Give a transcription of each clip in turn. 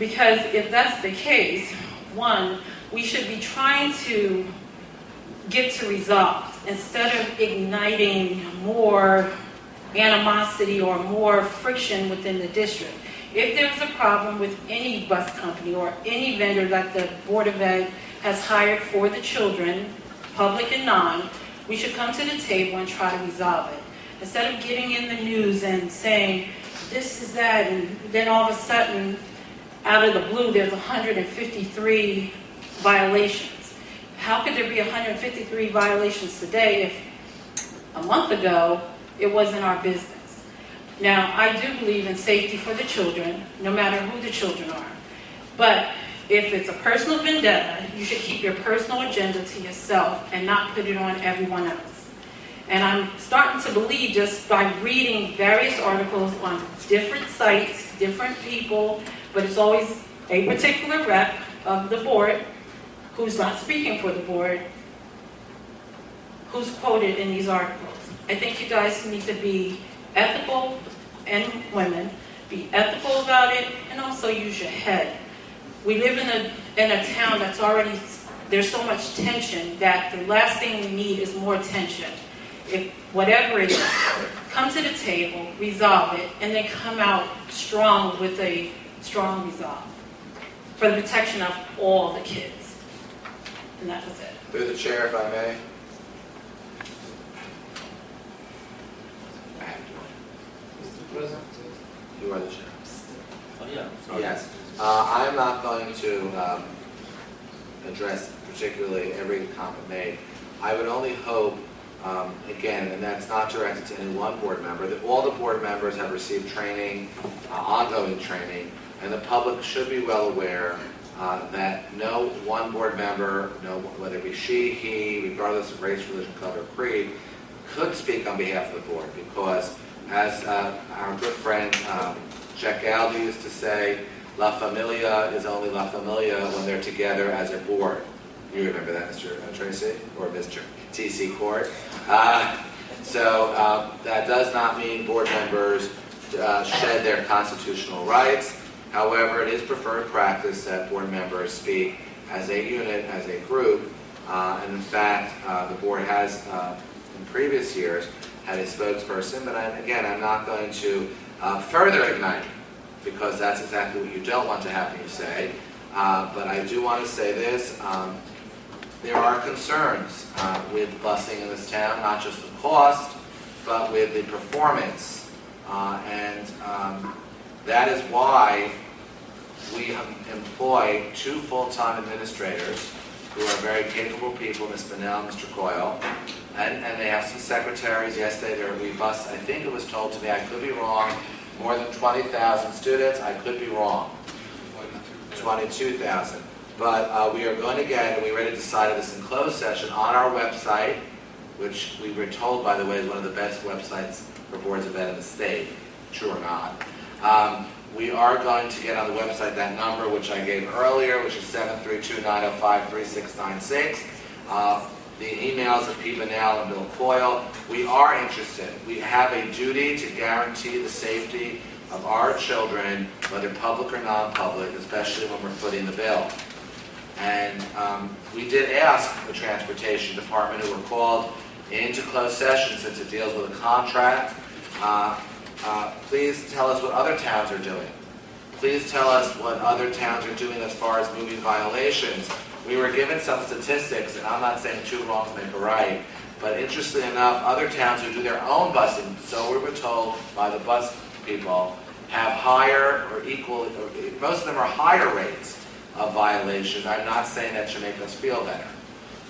Because if that's the case, one, we should be trying to get to results instead of igniting more animosity or more friction within the district. If there's a problem with any bus company or any vendor that the Board of Ed has hired for the children, public and non, we should come to the table and try to resolve it. Instead of getting in the news and saying, this is that, and then all of a sudden, out of the blue, there's 153 violations. How could there be 153 violations today if a month ago it wasn't our business? Now, I do believe in safety for the children, no matter who the children are. But if it's a personal vendetta, you should keep your personal agenda to yourself and not put it on everyone else. And I'm starting to believe, just by reading various articles on different sites, different people, but it's always a particular rep of the board who's not speaking for the board, who's quoted in these articles. I think you guys need to be ethical, and women, be ethical about it, and also use your head. We live in a town that's already, there's so much tension that the last thing we need is more tension. If whatever it is, come to the table, resolve it, and then come out strong with a strong resolve for the protection of all the kids. And that was it. Through the chair, if I may. You are the chair. Oh, yeah. Yes. I'm not going to address particularly every comment made. I would only hope, again, and that's not directed to any one board member, that all the board members have received training, ongoing training, and the public should be well aware that no one board member, whether it be she, he, regardless of race, religion, color, or creed, could speak on behalf of the board, because as our good friend Jack Galdi used to say, La Familia is only La Familia when they're together as a board. You remember that, Mr. Tracy? Or Mr. T.C. Court? So that does not mean board members shed their constitutional rights. However, it is preferred practice that board members speak as a unit, as a group. And in fact, the board has, in previous years, had a spokesperson, but again, I'm not going to further ignite, because that's exactly what you don't want to have me say. But I do want to say this. There are concerns with busing in this town, not just the cost, but with the performance. And that is why we employ 2 full-time administrators who are very capable people, Ms. Bonnell and Mr. Coyle. And they have some secretaries. Yes, we bus, I think it was told to me, I could be wrong, more than 20,000 students. I could be wrong. 22,000. But we are going to get, and we already decided this in closed session, on our website, which we were told, by the way, is one of the best websites for boards of ed in the state. True or not. We are going to get on the website that number, which I gave earlier, which is 732-905-3696. The emails of P. Bonnell and Bill Coyle. We are interested. We have a duty to guarantee the safety of our children, whether public or non-public, especially when we're footing the bill. And we did ask the Transportation Department, who were called into closed session since it deals with a contract, please tell us what other towns are doing. Please tell us what other towns are doing as far as moving violations. We were given some statistics, and I'm not saying 2 wrongs make a right, but interestingly enough, other towns who do their own busing, so we were told by the bus people, have higher or equal, or most of them are higher rates of violations. I'm not saying that should make us feel better.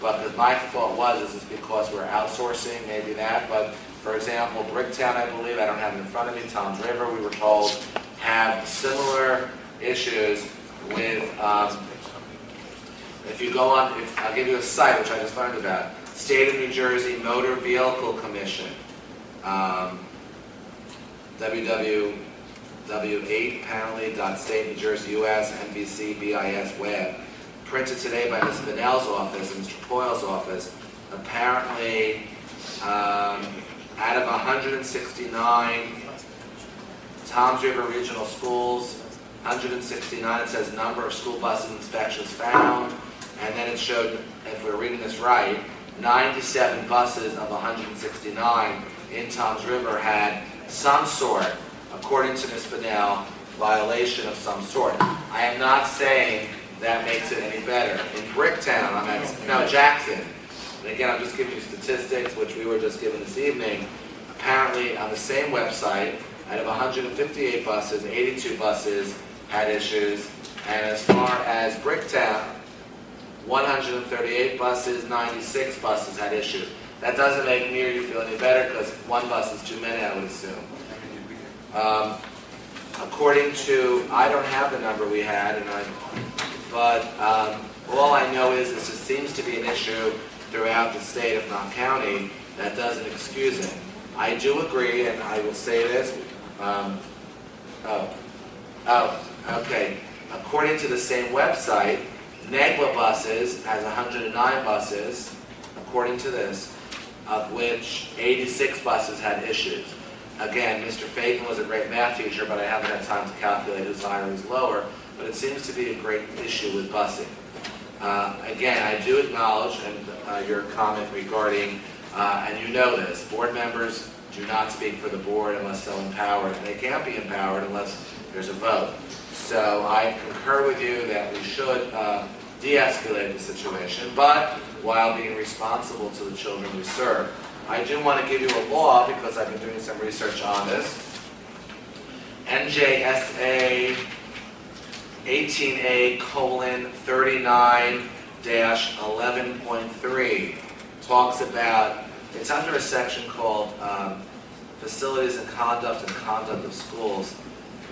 But my thought is it's because we're outsourcing, maybe that, but for example, Bricktown, I believe, I don't have it in front of me, Tom's River, we were told, have similar issues with, if you go on, I'll give you a site which I just learned about, State of New Jersey Motor Vehicle Commission, www.8panelly.state.NJ.US, NBC, BIS, web. Printed today by Ms. Bonnell's office and Mr. Coyle's office. Apparently, out of 169 Toms River Regional Schools, 169, it says number of school bus inspections found, and then it showed, if we're reading this right, 97 buses of 169 in Toms River had some sort, according to Ms. Bunnell, violation of some sort. I am not saying that makes it any better. In Bricktown, Jackson, and again, I'm just giving you statistics, which we were just given this evening. Apparently, on the same website, out of 158 buses, 82 buses had issues, and as far as Bricktown, 138 buses, 96 buses had issues. That doesn't make me or you feel any better, because one bus is too many, I would assume. According to, I don't have the number we had, but all I know is this seems to be an issue throughout the state, if not county. That doesn't excuse it. I do agree, and I will say this. Okay. According to the same website, Negwa buses has 109 buses, according to this, of which 86 buses had issues. Again, Mr. Fagan was a great math teacher, but I haven't had time to calculate who's higher and who's lower, but it seems to be a great issue with busing. Again, I do acknowledge your comment regarding, and you know this, board members do not speak for the board unless so empowered, and they can't be empowered unless there's a vote. So I concur with you that we should de-escalate the situation, but while being responsible to the children we serve. I do want to give you a law, because I've been doing some research on this. NJSA 18A:39-11.3 talks about, it's under a section called Facilities and Conduct of Schools,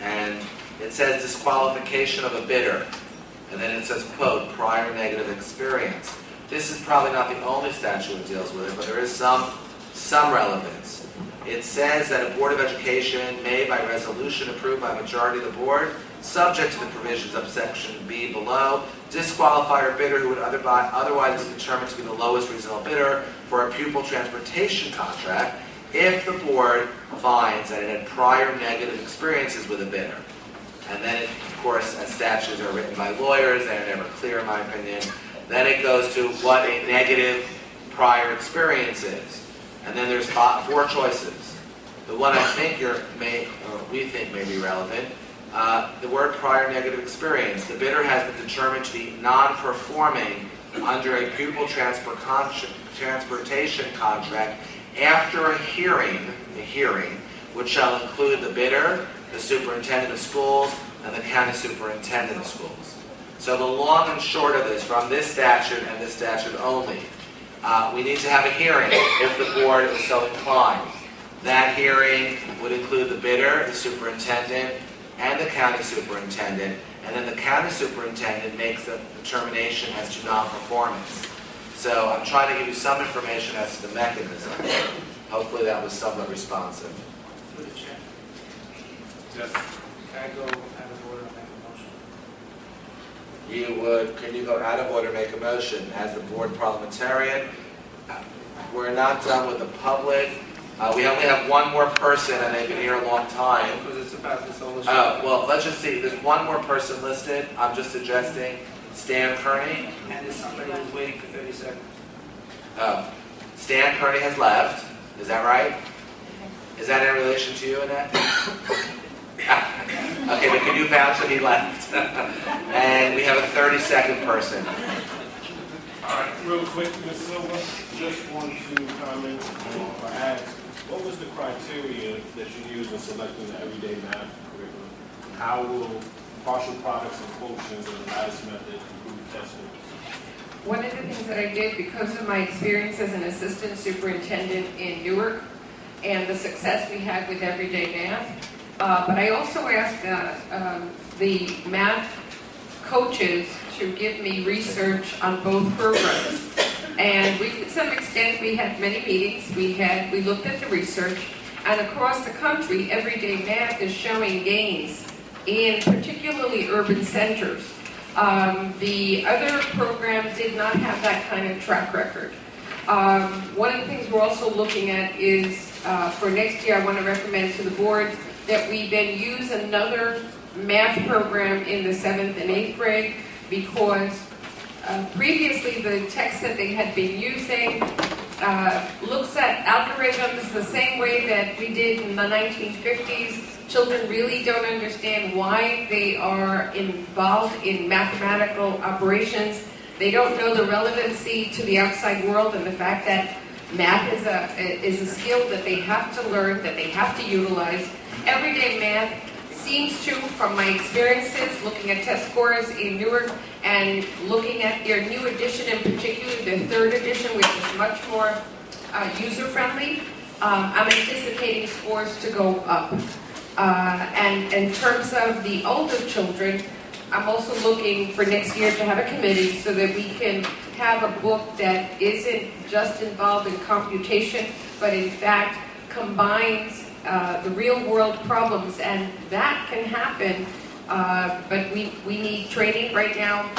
and it says disqualification of a bidder, and then it says, quote, prior negative experience. This is probably not the only statute that deals with it, but there is some relevance. It says that a Board of Education may, by resolution approved by a majority of the board, subject to the provisions of Section B below, disqualify a bidder who would otherwise be determined to be the lowest reasonable bidder for a pupil transportation contract if the board finds that it had prior negative experiences with a bidder. And then, of course, as statutes are written by lawyers, they're never clear in my opinion. Then it goes to what a negative prior experience is. And then there's 4 choices. The one I think we think may be relevant, the word prior negative experience. The bidder has been determined to be non-performing under a pupil transportation contract after a hearing, which shall include the bidder, the superintendent of schools, and the county superintendent of schools. So the long and short of this, from this statute and this statute only, we need to have a hearing if the board is so inclined. That hearing would include the bidder, the superintendent, and the county superintendent, and then the county superintendent makes the determination as to non-performance. So I'm trying to give you some information as to the mechanism. Hopefully that was somewhat responsive. Through the chair. Yes. Can I go out of order and make a motion? Can you go out of order and make a motion as the board parliamentarian? We're not done with the public. We only have one more person, and they've been here a long time. Because it's about this whole issue. Well, let's just see. There's one more person listed. I'm just suggesting Stan Kearney. And there's somebody who's waiting for 30 seconds. Stan Kearney has left. Is that right? Is that in relation to you, Annette? Okay, but can you vouch that he left? And we have a 30-second person. All right, real quick, Ms. Silva, just want to comment or ask, what was the criteria that you used in selecting the everyday math curriculum? How will partial products and quotients and the lattice method improve testing? One of the things that I did, because of my experience as an assistant superintendent in Newark and the success we had with everyday math, but I also asked the math coaches to give me research on both programs. And we, to some extent, we had many meetings. We looked at the research, and across the country, everyday math is showing gains in particularly urban centers. The other programs did not have that kind of track record. One of the things we're also looking at is, for next year, I want to recommend to the board that we then use another math program in the 7th and 8th grade because previously the text that they had been using looks at algorithms the same way that we did in the 1950s. Children really don't understand why they are involved in mathematical operations. They don't know the relevancy to the outside world and the fact that math is a skill that they have to learn, that they have to utilize. Everyday math seems to, from my experiences, looking at test scores in Newark and looking at their new edition, in particular, their 3rd edition, which is much more user-friendly, I'm anticipating scores to go up. And in terms of the older children, I'm also looking for next year to have a committee so that we can have a book that isn't just involved in computation, but in fact combines the real world problems, and that can happen, but we need training right now.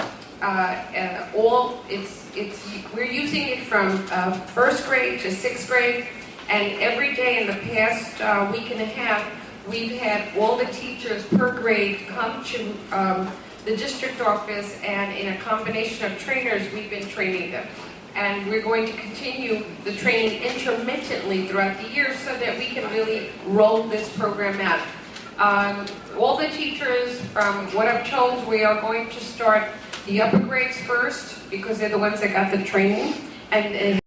We're using it from 1st grade to 6th grade, and every day in the past week and a half, we've had all the teachers per grade come to the district office, and in a combination of trainers, we've been training them. And we're going to continue the training intermittently throughout the year so that we can really roll this program out. All the teachers, from what I'm told, we are going to start the upper grades first because they're the ones that got the training. And